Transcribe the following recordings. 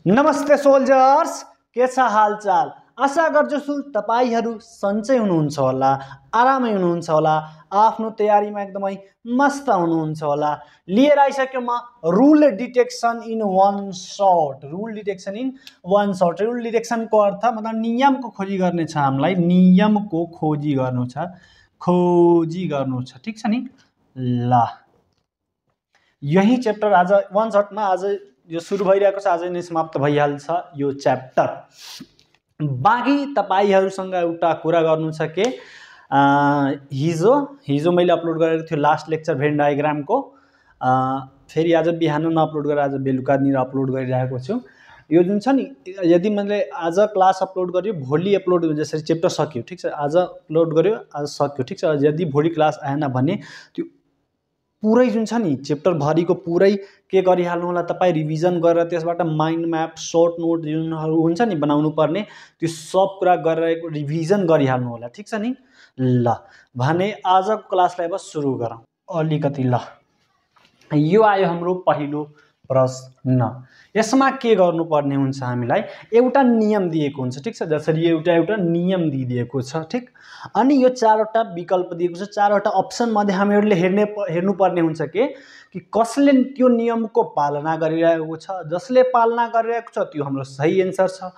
नमस्ते सोल्जर्स, के छ हालचाल? आशा गर्छु तपाईहरु सन्चै हुनुहुन्छ होला, आरामै हुनुहुन्छ होला, आफ्नो तयारीमा एकदमै मस्त हुनुहुन्छ होला। लिएर आइसक्यो म rule detection in one shot. Rule detection in one shot. Rule detection को अर्थ मतलब नियमको खोजी गर्ने छ, हामीलाई नियमको खोजी गर्नु छ, ठीक छ नि? ल यही च्याप्टर आज वन शॉटमा आज यो सुरु भइरहेको छ, आज नै समाप्त भइहाल्छ यो च्याप्टर। बाँकी तपाईहरुसँग एउटा कुरा गर्नु छ के हिजो मैले अपलोड गरेको थियो लास्ट लेक्चर भेन डायग्रामको, फेरि आज बिहान नअपलोड गरेर आज बेलुका निर अपलोड गरिरहेको छु। यो जुन छ नि, यदि मैले आज क्लास अपलोड गर्यो भोलि अपलोड जसरी च्याप्टर सक्यो, ठीक छ, आज अपलोड गर्यो आज सक्यो, ठीक छ। यदि भोलि क्लास आएन भने त्यो पुरै जुन छ नि च्याप्टर भरिको पुरै के गरिहाल्नु होला, तपाईँ रिभिजन गरेर त्यसबाट माइन्ड म्याप सर्ट नोट जुनहरू हुन्छ नि बनाउनु पर्ने, त्यो सब कुरा गरेर रिभिजन गरिहाल्नु होला, ठीक छ नि? ल भने आजको क्लासलाई अब सुरु गरौँ अलिकति। ल यो आयो हाम्रो पहिलो प्रश्न। यसमा के गर्नुपर्ने हुन्छ, हामीलाई एउटा नियम दिएको हुन्छ, ठीक छ, जसरी एउटा नियम दिइदिएको छ, ठीक। अनि यो चारवटा विकल्प दिएको छ, चारवटा अप्सन मध्ये हामीहरूले हेर्नुपर्ने हुन्छ कि कसले त्यो नियमको पालना गरिरहेको छ। जसले पालना गरिरहेको छ त्यो हाम्रो सही एन्सर छ।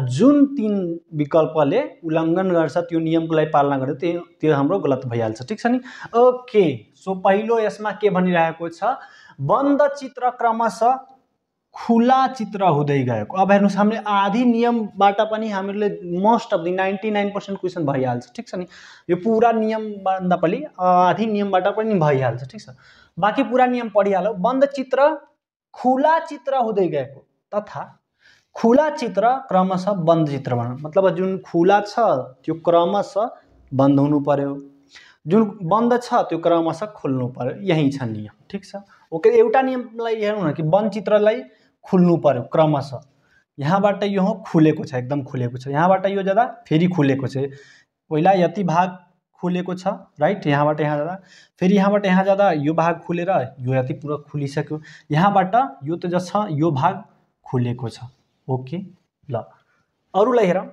जुन तीन विकल्पले उल्लङ्घन गर्छ, त्यो नियमको लागि पालना गर्छ, त्यो हाम्रो गलत भइहाल्छ, ठीक छ नि? ओके, सो पहिलो यसमा के भनिरहेको छ, बन्द चित्र क्रमशः खुला चित्र हुँदै गएको। अब हेर्नुस्, हामीले आधी नियमबाट पनि हामीले मोस्ट अफ द 99% क्वेसन भइहाल्छ, ठीक छ नि? यो पुरा नियमभन्दा पनि आधी नियमबाट पनि भइहाल्छ, ठीक छ। बाँकी पुरा नियम पढिहालौ। बन्द चित्र खुला चित्र हुँदै गएको तथा खुला चित्र क्रमशः बन्द चित्र बन्नु, मतलब जुन खुला छ त्यो क्रमशः बन्द हुनु पर्यो, जुन बन्द छ त्यो क्रमशः खुल्नु पर्यो, यही छ नियम, ठीक छ। ओके, एउटा नियमलाई हेरौँ न कि बन्द चित्रलाई खुल्नु पर्यो क्रमशः। यहाँबाट यो खुलेको छ, एकदम खुलेको छ, यहाँबाट यो जाँदा फेरि खुलेको छ, पहिला यति भाग खुलेको छ, राइट, यहाँबाट यहाँ जाँदा फेरि यहाँबाट यहाँ जाँदा यो भाग खुलेर यो यति पुरा खुलिसक्यो, यहाँबाट यो त जो छ यो भाग खुलेको छ। ओके, ल अरूलाई हेरौँ।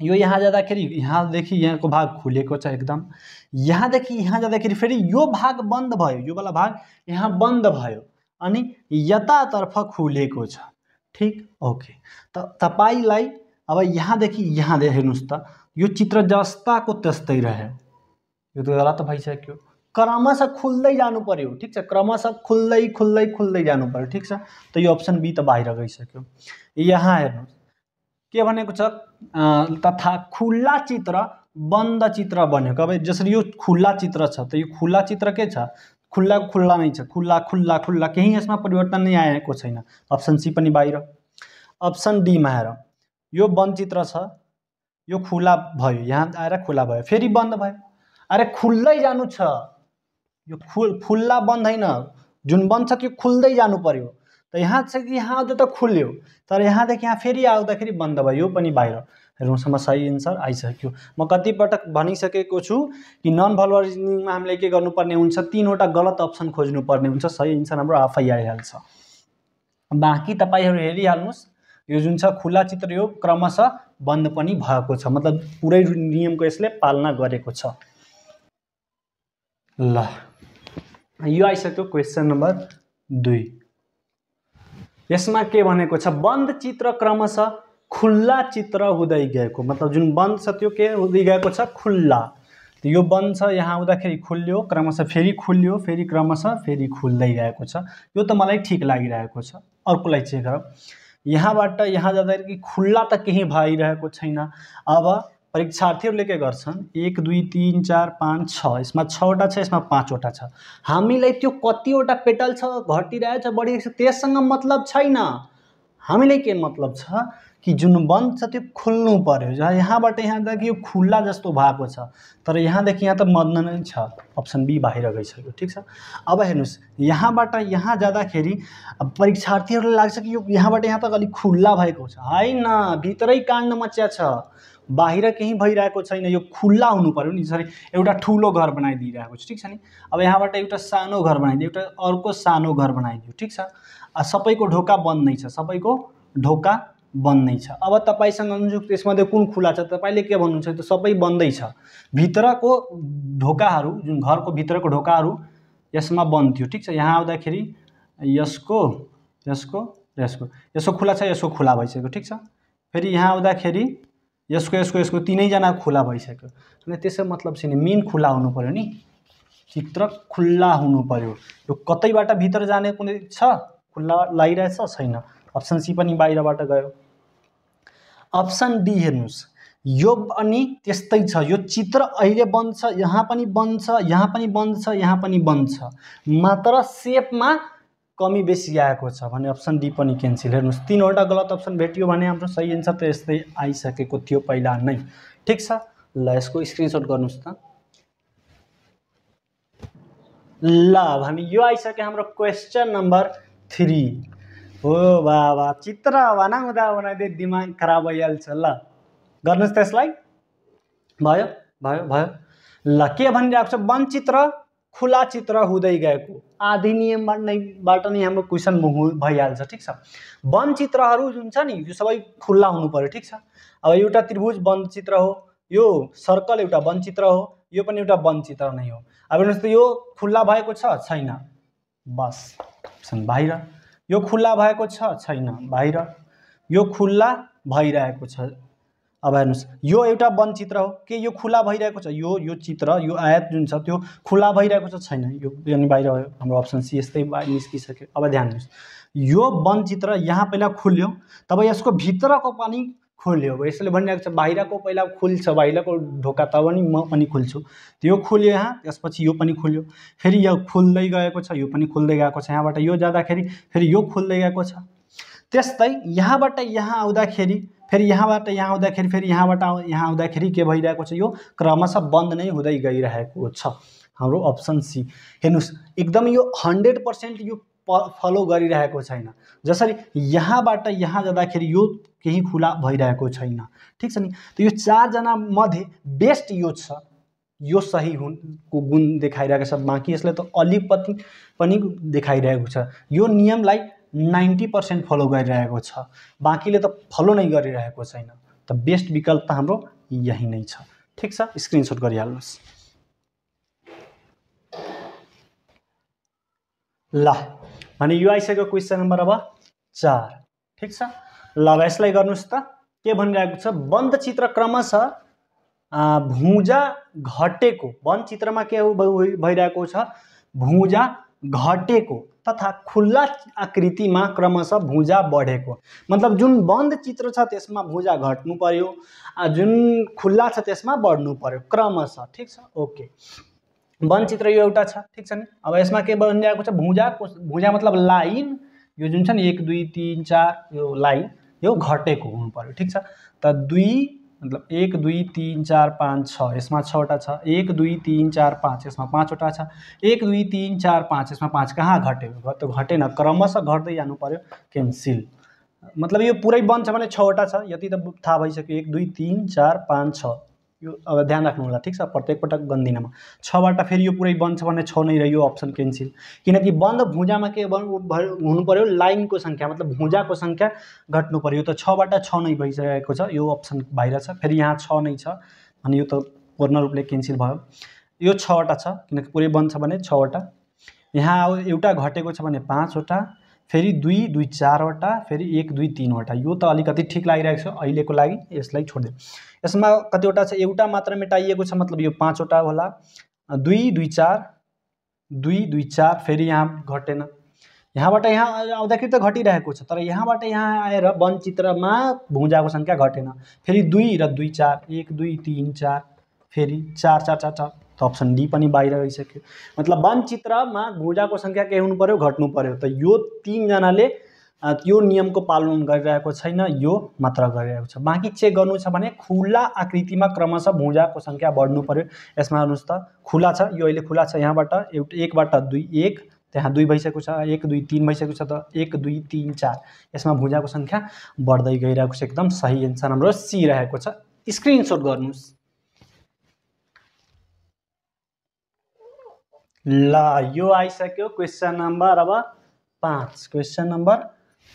यो यहाँ जाँदाखेरि यहाँदेखि यहाँको भाग खुलेको छ एकदम, यहाँदेखि यहाँ जाँदाखेरि फेरि यो भाग बन्द भयो, यो वाला भाग यहाँ बन्द भयो अनि यतातर्फ खुलेको छ, ठीक। ओके, त तपाईलाई अब यहाँदेखि यहाँ हेर्नुस् त, यो चित्र जस्ताको त्यस्तै रह्यो, यो त गलत भइसक्यो। क्रमशः खुल्दै जानु पर्यो, ठीक छ, क्रमशः खुल्दै खुल्दै खुल्दै जानु पर्यो, ठीक छ। त यो अप्सन बी त बाहिर गइसक्यो। यहाँ हेर्नुस् के भनेको छ, तथा खुला चित्र बन्द चित्र बनेको। अब जसरी यो खुला चित्र छ त यो खुला चित्र के छ, खुल्ला खुल्ला नै छ, खुल्ला खुल्ला खुल्ला, केही यसमा परिवर्तन नै आएको छैन। अप्सन सी पनि बाहिर। अप्सन डी मा हेरौँ, यो बन्द चित्र छ, यो खुला भयो, यहाँ आएर खुला भयो, फेरि बन्द भयो। अरे खुल्दै जानु छ, यो खुल्ला बन्द हैन, जुन बन्द छ त्यो खुल्दै जानु पर्यो। त यहाँ छ कि यहाँ आउँदा त खुल्यो, तर यहाँदेखि यहाँ फेरि आउँदाखेरि बन्द भयो, यो पनि बाहिर। हेर्नुसम्म सही एन्सर आइसक्यो। म कति पटक भनिसकेको छु कि नन भर्बल रिजनिङमा हामीले के गर्नुपर्ने हुन्छ, तीनवटा गलत अप्सन खोज्नुपर्ने हुन्छ, सही एन्सर हाम्रो आफै आइहाल्छ। बाँकी तपाईहरु हेरिहाल्नुस्, यो जुन छ खुला चित्र यो क्रमशः बन्द पनि भएको छ, मतलब पुरै नियमको यसले पालना गरेको छ। ल यो आइसक्यो क्वेशन नम्बर 2। यसमा के भनेको छ, बन्द चित्र क्रमशः खुल्ला चित्र हुँदै गएको, मतलब जुन बन्द छ त्यो के हुँदै गएको छ, खुल्ला। यो बन्द छ, यहाँ आउँदाखेरि खुल्यो, क्रमशः फेरि खुल्यो, फेरि क्रमशः फेरि खुल्दै गएको छ। यो त मलाई ठीक लागिरहेको छ। अर्कोलाई चेक गरौँ। यहाँबाट यहाँ जाँदाखेरि खुल्ला त केही भइरहेको छैन। अब परीक्षार्थीहरूले के गर्छन्, 1 2 3 4 5 6, यसमा 6वटा छ, यसमा 5वटा छ। हामीलाई त्यो कतिवटा पेटल छ, घटिरहेछ, बढिरहेछ, त्यससँग मतलब छैन। हामीलाई के मतलब छ कि जुन बन्द छ त्यो खुल्नु पर्यो। यहाँबाट यहाँदेखि यो खुल्ला जस्तो भएको छ, तर यहाँदेखि यहाँ त बन्द नै छ। अप्सन बी बाहिर गइसक्यो, ठीक छ। अब हेर्नुस्, यहाँबाट यहाँ जाँदाखेरि परीक्षार्थीहरूलाई लाग्छ कि यो यहाँबाट यहाँ त अलिक खुल्ला भएको छ, हैन, भित्रै काण्ड मच्या छ, बाहिर केही भइरहेको छैन, यो खुल्ला हुनु पर्यो नि। जसरी एउटा ठुलो घर बनाइदिइरहेको छ, ठीक छ नि? अब यहाँबाट एउटा सानो घर बनाइदियो, एउटा अर्को सानो घर बनाइदियो, ठीक छ। सबैको ढोका बन्द नै छ, सबैको ढोका बन्द नै छ। अब तपाईसँग हुन्छ त्यसमध्ये कुन खुला छ, तपाईले के भन्नुहुन्छ, त्यो सबै बन्दै छ। भित्रको ढोकाहरू जुन घरको भित्रको ढोकाहरू यसमा बन्द थियो, ठीक छ। यहाँ आउँदाखेरि यसको यसको यसको यसको खुला छ, यसको खुला भइसक्यो, ठीक छ। फेरि यहाँ आउँदाखेरि यसको यसको यसको तीनैजना खुला भइसक्यो। अनि त्यसको मतलब चाहिँ मेन खुला हुनु पर्यो नि, चित्र खुल्ला हुनु पर्यो। यो कतैबाट भित्र जाने कुनै छ, खुल्ला लागिरहेछ, छैन। अप्सन सी पनि बाहिरबाट गयो। अप्सन डी हेर्नुस्, यो पनि त्यस्तै छ। यो चित्र अहिले बन्द छ, यहाँ पनि बन्द छ, यहाँ पनि बन्द छ, यहाँ पनि बन्द छ, मात्र सेपमा कमी बेसी आएको छ भने अप्सन डी पनि क्यान्सल। हेर्नुस्, तीनवटा गलत अप्सन भेटियो भने हाम्रो सही एन्सर त यस्तै आइसकेको थियो पहिला नै, ठीक छ। ल यसको स्क्रिनशट गर्नुस् त। ल हामी यो आइसक्यो हाम्रो क्वेश्चन नम्बर 3। हो बाबा, चित्र बनाउँदा बनाउँदै दिमाग खराब भइहाल्छ। ल गर्नुस् त्यसलाई। भयो भयो भयो। ल के भनिरहेको छ, वनचित्र खुला चित्र हुँदै गएको। आधी नियमबाट नै हाम्रो क्वेसन भइहाल्छ, ठीक छ। वनचित्रहरू जुन छ नि यो सबै खुल्ला हुनु पर्यो, ठीक छ। अब एउटा त्रिभुज वनचित्र हो, यो सर्कल एउटा वनचित्र हो, यो पनि एउटा वनचित्र नै हो। अब हेर्नुहोस् त यो खुल्ला भएको छ, छैन, बस अप्सन बाहिर। यो खुल्ला भएको छ, छैन, बाहिर। यो खुल्ला भइरहेको छ। अब हेर्नुस्, यो एउटा वनचित्र हो, के यो खुला भइरहेको छ, यो चित्र यो आयत जुन छ त्यो खुला भइरहेको छ, छैन, यो पनि बाहिर भयो। हाम्रो अप्सन सी यस्तै निस्किसक्यो। अब ध्यान दिनुहोस्, यो वनचित्र यहाँ पहिला खुल्यो, तब यसको भित्रको पनि खुल्यो। यसले भनिरहेको छ बाहिरको पहिला खुल्छ, बाहिरको ढोका तब नि म पनि खुल्छु। त्यो खुल्यो यहाँ, त्यसपछि यो पनि खुल्यो, फेरि यो खुल्दै गएको छ, यो पनि खुल्दै गएको छ। यहाँबाट यो जाँदाखेरि फेरि यो खुल्दै गएको छ। त्यस्तै यहाँबाट यहाँ आउँदाखेरि फेरि यहाँबाट यहाँ आउँदाखेरि फेरि यहाँबाट यहाँ आउँदाखेरि के भइरहेको छ, यो क्रमशः बन्द नै हुँदै गइरहेको छ। हाम्रो अप्सन सी। हेर्नुस्, एकदम यो 100% यो फलो गरिरहेको छैन। जसरी यहाँबाट यहाँ जाँदाखेरि यो केही खुला भइरहेको छैन, ठीक छ नि। त यो चारजना मध्ये बेस्ट यो छ, यो सही को गुण देखाइरहेको छ। बाँकी यसले त अलिकति पनि देखाइरहेको छ। यो नियमलाई 90% फलो गरिरहेको छ, बाँकीले त फलो नै गरिरहेको छैन। त बेस्ट विकल्प त हाम्रो यही नै छ, ठीक छ। स्क्रिनशट गरिहाल्नुहोस्। ल भने यो आइसक्यो क्वेसन नम्बर अब 4, ठीक छ। ल अब यसलाई गर्नुहोस् त। के भनिरहेको छ, बन्द चित्र क्रमशः भुजा घटेको। वन चित्रमा के भइरहेको छ, भुजा घटेको तथा खुल्ला आकृतिमा क्रमशः भुजा बढेको। मतलब जुन बन्द चित्र छ त्यसमा भुजा घट्नु पर्यो, जुन खुल्ला छ त्यसमा बढ्नु पर्यो क्रमशः, ठीक छ। ओके, बन्द चित्र यो एउटा छ, ठीक छ नि। अब यसमा के भनिरहेको छ, भुजा मतलब लाइन, यो जुन छ नि 1 2 3 4 यो लाइन यो घटेको हुनु पर्यो, ठीक छ। त 2 मतलब 1 2 3 4 5 6 यसमा 6वटा छ, 1 2 3 4 5 यसमा 5वटा छ, 1 2 3 4 5 यसमा 5 कहाँ घट्यो, त घटेन, क्रमशः घट्दै जानु पर्यो, क्यान्सिल। मतलब यो पुरै बन्द छ भने 6वटा छ, यति त थाहा भइसक्यो। 1 2 3 4 5 6 यो अब ध्यान राख्नु होला, ठीक छ। प्रत्येक पटक गन्दिनँ म। 6बाट फेरि यो पुरै बन्द छ भने 6 नै रह्यो, अप्सन क्यान्सिल। किनकि बन्द भुजामा के हुनु पर्यो, लाइनको सङ्ख्या मतलब भुजाको सङ्ख्या घट्नु पर्यो। त 6बाट 6 नै भइसकेको छ, यो अप्सन बाहिर छ। फेरि यहाँ 6 नै छ अनि यो त पूर्ण रूपले क्यान्सिल भयो। यो 6वटा छ किनकि पुरै बन्द छ भने 6वटा। यहाँ एउटा घटेको छ भने 5वटा, फेरि 2 2 4वटा, फेरि 1 2 3वटा। यो त अलिकति ठिक लागिरहेको छ अहिलेको लागि, यसलाई छोड्दिउँ। यसमा कतिवटा छ, एउटा मात्र मेटाइएको छ, मतलब यो 5वटा होला। 2 2 4 2 2 4 फेरि यहाँ घटेन। यहाँबाट यहाँ आउँदाखेरि त घटिरहेको छ, तर यहाँबाट यहाँ आएर वनचित्रमा भुजाको सङ्ख्या घटेन। फेरि 2 र 2 4 1 2 3 4 फेरि 4 4 4 4, त अप्सन डी पनि बाहिर गइसक्यो। मतलब वनचित्रमा भुजाको सङ्ख्या के हुनु पर्यो, घट्नु पर्यो। त यो 3 जनाले यो नियमको पालन गरिरहेको छैन, यो मात्र गरिरहेको छ। बाँकी चेक गर्नु छ भने खुला आकृतिमा क्रमशः भुजाको सङ्ख्या बढ्नु पर्यो। यसमा हेर्नुहोस् त, खुला छ, यो अहिले खुला छ, यहाँबाट 1 बाट 2 1 त्यहाँ 2 भइसकेको छ, 1 2 3 भइसकेको छ, त 1 2 3 4 यसमा भुजाको सङ्ख्या बढ्दै गइरहेको छ। एकदम सही एन्सर हाम्रो सी रहेको छ। स्क्रिनशट गर्नुहोस्। ल यो आइसक्यो क्वेसन नम्बर अब 5, क्वेसन नम्बर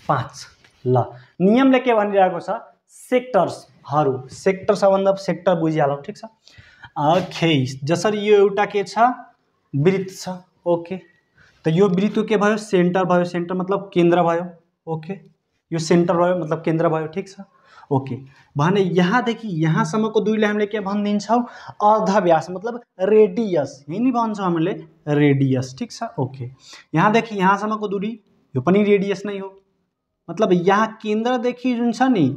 5। ल नियमले के भनिरहेको छ सेक्टर्सहरू सेक्टर सबभन्दा सेक्टर बुझिहालौँ ठिक छ खे जसरी यो एउटा के छ वृत्त छ ओके त यो वृत्तको के भयो सेन्टर मतलब केन्द्र भयो ओके यो सेन्टर भयो मतलब केन्द्र भयो ठिक छ ओके भने यहाँदेखि यहाँसम्मको दूरीलाई हामीले के भनिदिन्छौँ अर्धव्यास मतलब रेडियस यही नि भन्छौँ हामीले रेडियस ठिक छ ओके यहाँदेखि यहाँसम्मको दूरी यो पनि रेडियस नै हो मतलब यहाँ केन्द्रदेखि जुन छ नि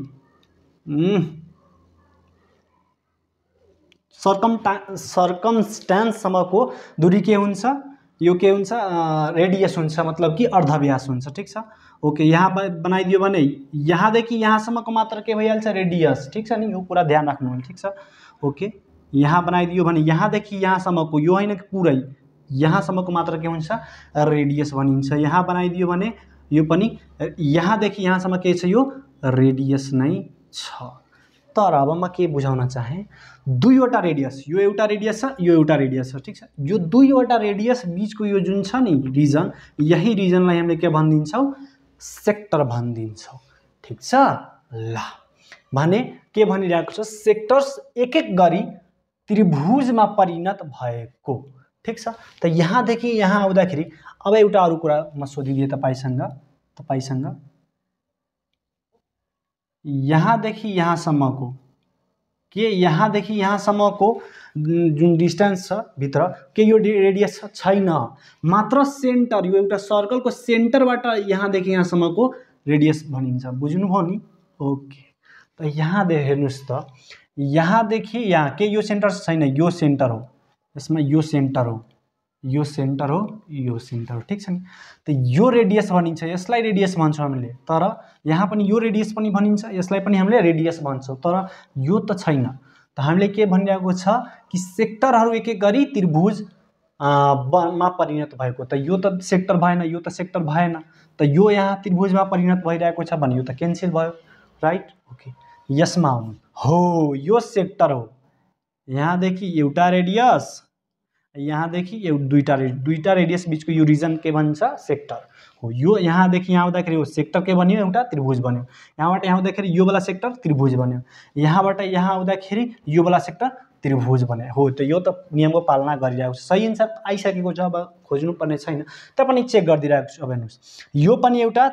सर्कमस्टान्ससम्मको दूरी के हुन्छ यो के हुन्छ रेडियस हुन्छ मतलब कि अर्धव्यास हुन्छ ठिक छ ओके यहाँ बनाइदियो भने यहाँदेखि यहाँसम्मको मात्र के भइहाल्छ रेडियस ठिक छ नि यो कुरा ध्यान राख्नु होला ठिक छ ओके यहाँ बनाइदियो भने यहाँदेखि यहाँसम्मको यो होइन कि पुरै यहाँसम्मको मात्र के हुन्छ रेडियस भनिन्छ यहाँ बनाइदियो भने यो पनि यहाँदेखि यहाँसम्म के छ यो रेडियस नै छ तर अब म के बुझाउन चाहे दुईवटा रेडियस यो एउटा रेडियस छ यो एउटा रेडियस छ ठिक छ यो दुईवटा रेडियस बीचको यो जुन छ नि रिजन यही रिजनलाई हामीले के भनिदिन्छौँ सेक्टर भनिदिन्छौँ ठिक छ ल भने के भनिरहेको छ सेक्टर्स एक एक गरी त्रिभुजमा परिणत भएको ठिक छ त यहाँदेखि यहाँ आउँदाखेरि अब एउटा अरू कुरा म सोधिदिएँ तपाईसँग यहाँदेखि यहाँसम्मको के यहाँदेखि यहाँसम्मको जुन डिस्टेन्स छ भित्र के यो रेडियस छैन मात्र सेन्टर यो एउटा सर्कलको सेन्टरबाट यहाँदेखि यहाँसम्मको रेडियस भनिन्छ बुझ्नुभयो नि ओके त यहाँ हेर्नुहोस् त यहाँदेखि यहाँ के यो सेन्टर छैन यो सेन्टर हो यसमा यो सेन्टर हो यो सेन्टर हो यो सेन्टर हो ठिक छ नि त यो रेडियस भनिन्छ यसलाई रेडियस भन्छौँ हामीले तर यहाँ पनि यो रेडियस पनि भनिन्छ यसलाई पनि हामीले रेडियस भन्छौँ तर यो त छैन त हामीले के भनिरहेको छ कि सेक्टरहरू एक एक गरी त्रिभुज मा परिणत भएको त यो त सेक्टर भएन यो त सेक्टर भएन त यो यहाँ त्रिभुजमा परिणत भइरहेको छ भने यो त क्यान्सल भयो राइट ओके यसमा आउनु हो यो सेक्टर हो यहाँदेखि एउटा रेडियस यहाँदेखि दुईटा रेडियस बीचको यो रिजन के भन्छ सेक्टर हो यो यहाँदेखि यहाँ आउँदाखेरि हो सेक्टर के बन्यो एउटा त्रिभुज बन्यो यहाँबाट यहाँ आउँदाखेरि यो वाला सेक्टर त्रिभुज बन्यो यहाँबाट यहाँ आउँदाखेरि यो वाला सेक्टर त्रिभुज बन्यो हो त यो त नियमको पालना गरिरहेको छ सही एन्सर आइसकेको छ अब खोज्नुपर्ने छैन त पनि चेक गरिदिरहेको छु अब हेर्नुहोस् यो पनि एउटा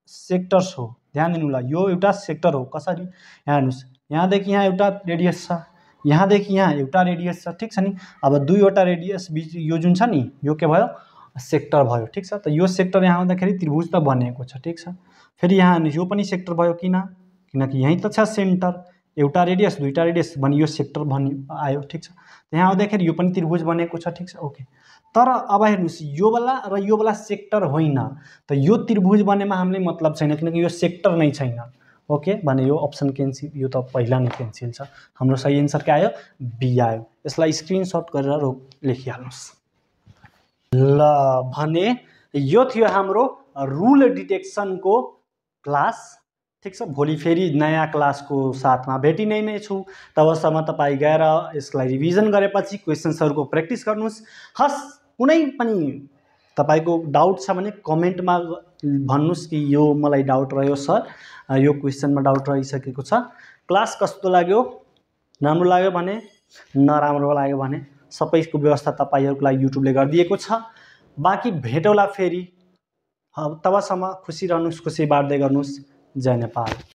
सेक्टर्स हो ध्यान दिनु होला यो एउटा सेक्टर हो कसरी यहाँ हेर्नुहोस् यहाँदेखि यहाँ एउटा रेडियस छ यहाँदेखि यहाँ एउटा रेडियस छ ठिक छ नि अब दुईवटा रेडियस बीच यो जुन छ नि यो के भयो सेक्टर भयो ठिक छ त यो सेक्टर यहाँ आउँदाखेरि त्रिभुज त बनेको छ ठिक छ फेरि यहाँ यो पनि सेक्टर भयो किनकि यहीँ त छ सेन्टर एउटा रेडियस दुईटा रेडियस भने यो सेक्टर बन्यो आयो ठिक छ यहाँ आउँदाखेरि यो पनि त्रिभुज बनेको छ ठिक छ ओके तर अब हेर्नुहोस् यो वाला सेक्टर होइन त यो त्रिभुज बनेमा हामीलाई मतलब छैन किनकि यो सेक्टर नै छैन ओके भने यो अप्सन क्यान्सल यो त पहिला नै क्यान्सल छ हाम्रो सही एन्सर के आयो बी आयो यसलाई स्क्रिनशट गरेर लेखिहाल्नुहोस् ल भने यो थियो हाम्रो रुल डिटेक्सनको क्लास ठिक छ भोलि फेरि नयाँ क्लासको साथमा भेटिने नै छु तबसम्म तपाईँ गएर यसलाई रिभिजन गरेपछि क्वेसन्सहरूको प्र्याक्टिस गर्नुहोस् हस् कुनै पनि तपाईको डाउट छ भने कमेन्टमा भन्नुहोस् कि यो मलाई डाउट रह्यो सर यो क्वेसनमा डाउट रहिसकेको छ क्लास कस्तो लाग्यो राम्रो लाग्यो भने नराम्रो लाग्यो भने सबैको व्यवस्था तपाईहरुको लागि युट्युबले गरिदिएको छ बाँकी भेटौला फेरि तबसम्म खुसी रहनुहोस् खुसी बाँड्दै गर्नुहोस् जय नेपाल।